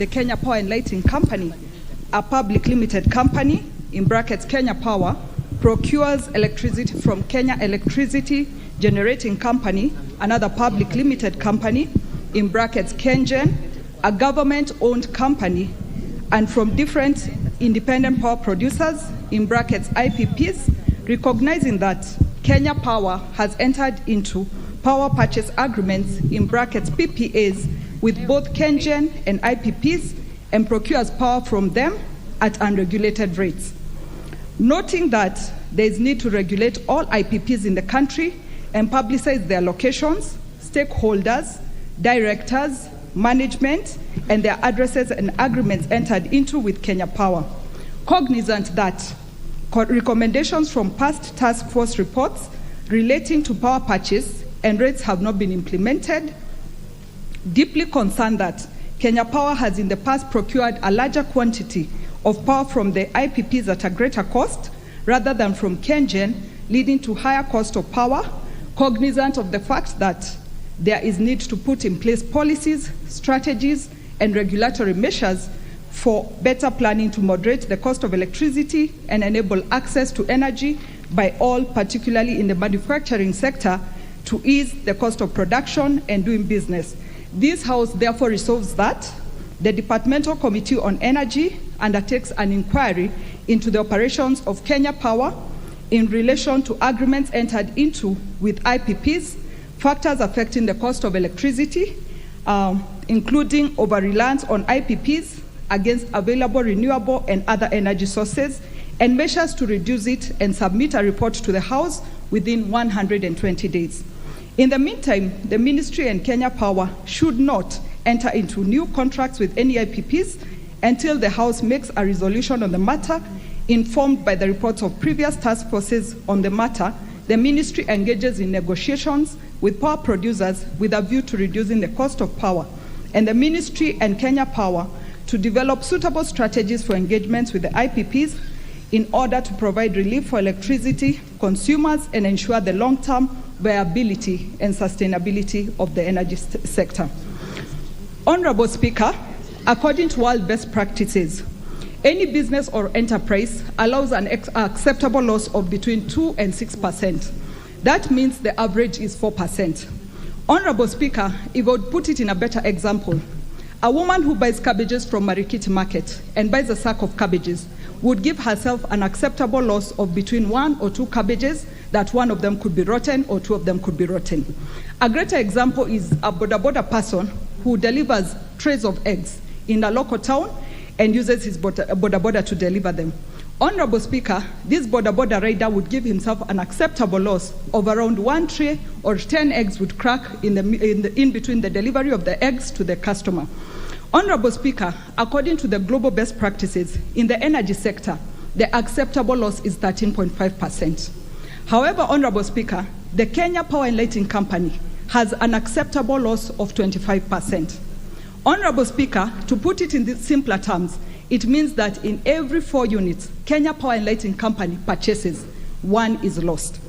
The Kenya Power and Lighting Company, a public limited company, in brackets Kenya Power, procures electricity from Kenya Electricity Generating Company, another public limited company, in brackets KenGen, a government-owned company, and from different independent power producers, in brackets IPPs, recognizing that Kenya Power has entered into power purchase agreements, in brackets PPAs, with both KenGen and IPPs, and procures power from them at unregulated rates. Noting that there is need to regulate all IPPs in the country and publicize their locations, stakeholders, directors, management, and their addresses and agreements entered into with Kenya Power. Cognizant that recommendations from past task force reports relating to power purchase and rates have not been implemented, deeply concerned that Kenya Power has in the past procured a larger quantity of power from the IPPs at a greater cost rather than from KenGen, leading to higher cost of power, cognizant of the fact that there is need to put in place policies, strategies, and regulatory measures for better planning to moderate the cost of electricity and enable access to energy by all, particularly in the manufacturing sector, to ease the cost of production and doing business. This House therefore resolves that the Departmental Committee on Energy undertakes an inquiry into the operations of Kenya Power in relation to agreements entered into with IPPs, factors affecting the cost of electricity, including over-reliance on IPPs against available renewable and other energy sources, and measures to reduce it, and submit a report to the House within 120 days. In the meantime, the Ministry and Kenya Power should not enter into new contracts with any IPPs until the House makes a resolution on the matter. Informed by the reports of previous task forces on the matter, the Ministry engages in negotiations with power producers with a view to reducing the cost of power, and the Ministry and Kenya Power to develop suitable strategies for engagements with the IPPs in order to provide relief for electricity consumers and ensure the long-term viability and sustainability of the energy sector. Honorable Speaker, according to world best practices, any business or enterprise allows an acceptable loss of between 2 and 6%. That means the average is 4%. Honorable Speaker, if I would put it in a better example, a woman who buys cabbages from Marikiti Market and buys a sack of cabbages would give herself an acceptable loss of between 1 or 2 cabbages, that one of them could be rotten or 2 of them could be rotten. A greater example is a boda person who delivers trays of eggs in a local town and uses his boda to deliver them. Honorable Speaker, this boda rider would give himself an acceptable loss of around 1 tray or 10 eggs would crack in between the delivery of the eggs to the customer. Honorable Speaker, according to the global best practices in the energy sector, the acceptable loss is 13.5%. However, Honorable Speaker, the Kenya Power and Lighting Company has an acceptable loss of 25%. Honorable Speaker, to put it in the simpler terms, it means that in every 4 units Kenya Power and Lighting Company purchases, 1 is lost.